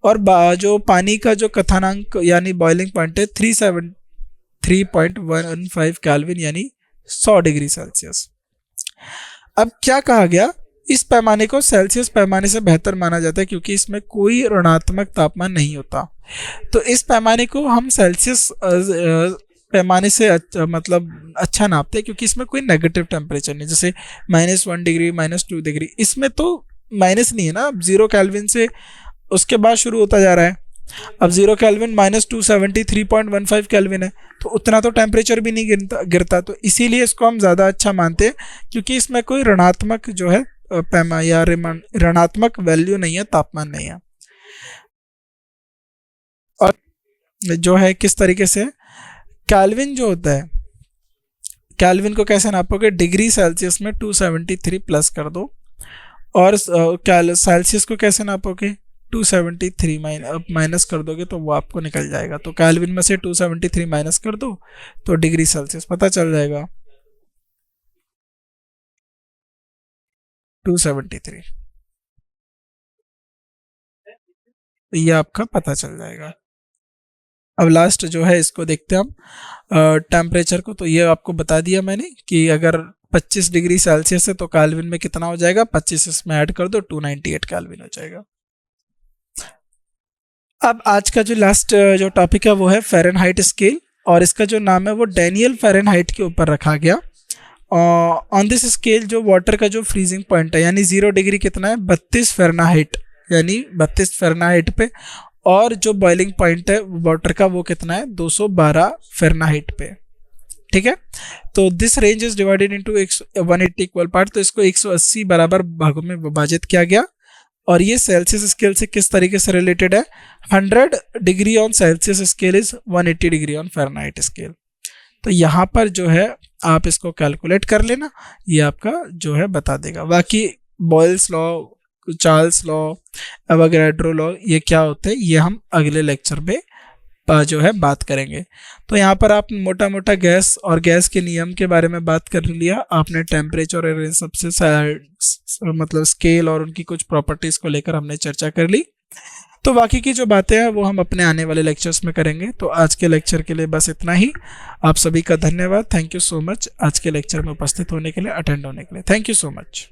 और जो पानी का जो कथनांक यानी बॉइलिंग पॉइंट है 373.15 कैल्विन यानी 100 डिग्री सेल्सियस। अब क्या कहा गया, इस पैमाने को सेल्सियस पैमाने से बेहतर माना जाता है क्योंकि इसमें कोई ऋणात्मक तापमान नहीं होता। तो इस पैमाने को हम सेल्सियस पैमाने से मतलब अच्छा नापते हैं क्योंकि इसमें कोई नेगेटिव टेम्परेचर नहीं, जैसे -1 डिग्री, -2 डिग्री, इसमें तो माइनस नहीं है ना। अब 0 कैल्विन से उसके बाद शुरू होता जा रहा है। अब 0 कैल्विन -273.15 कैल्विन है तो उतना तो टेम्परेचर भी नहीं गिरता। तो इसीलिए इसको हम ज़्यादा अच्छा मानते हैं क्योंकि इसमें कोई ऋणात्मक जो है पैमा या ऋणात्मक वैल्यू नहीं है, तापमान नहीं है। और जो है किस तरीके से कैल्विन जो होता है, कैल्विन को कैसे नापोगे, डिग्री सेल्सियस में 273 प्लस कर दो। और सेल्सियस को कैसे नापोगे, 273 माइनस कर दोगे तो वो आपको निकल जाएगा। तो कैल्विन में से 273 माइनस कर दो तो डिग्री सेल्सियस पता चल जाएगा, 273। ये आपका पता चल जाएगा। अब लास्ट जो है इसको देखते हैं हम टेम्परेचर को। तो ये आपको बता दिया मैंने कि अगर 25 डिग्री सेल्सियस है तो केल्विन में कितना हो जाएगा, 25 इसमें ऐड कर दो 298 केल्विन हो जाएगा। अब आज का जो लास्ट जो टॉपिक है वो है फ़ारेनहाइट स्केल, और इसका जो नाम है वो डैनियल फ़ारेनहाइट के ऊपर रखा गया। ऑन दिस स्केल जो वाटर का जो फ्रीजिंग पॉइंट है यानी 0 डिग्री कितना है, 32 फ़ारेनहाइट, यानी 32 फ़ारेनहाइट पे, और जो बॉइलिंग पॉइंट है वाटर का वो कितना है, 212 फ़ारेनहाइट पे। ठीक है, तो this range is divided into 180 equal part, तो इसको 180 बराबर भागों में विभाजित किया गया। और ये सेल्सियस स्केल से किस तरीके से रिलेटेड है, 100 degree on Celsius scale is 180 degree on Fahrenheit scale. तो यहाँ पर जो है आप इसको कैलकुलेट कर लेना, ये आपका जो है बता देगा। बाकी Boyle's law, Charles law, Avogadro law, ये क्या होते हैं ये हम अगले लेक्चर में जो है बात करेंगे। तो यहाँ पर आप मोटा मोटा गैस और गैस के नियम के बारे में बात कर लिया आपने, टेम्परेचर और इन सबसे मतलब स्केल और उनकी कुछ प्रॉपर्टीज़ को लेकर हमने चर्चा कर ली। तो बाकी की जो बातें हैं वो हम अपने आने वाले लेक्चर्स में करेंगे। तो आज के लेक्चर के लिए बस इतना ही। आप सभी का धन्यवाद, थैंक यू सो मच आज के लेक्चर में उपस्थित होने के लिए, अटेंड होने के लिए, थैंक यू सो मच।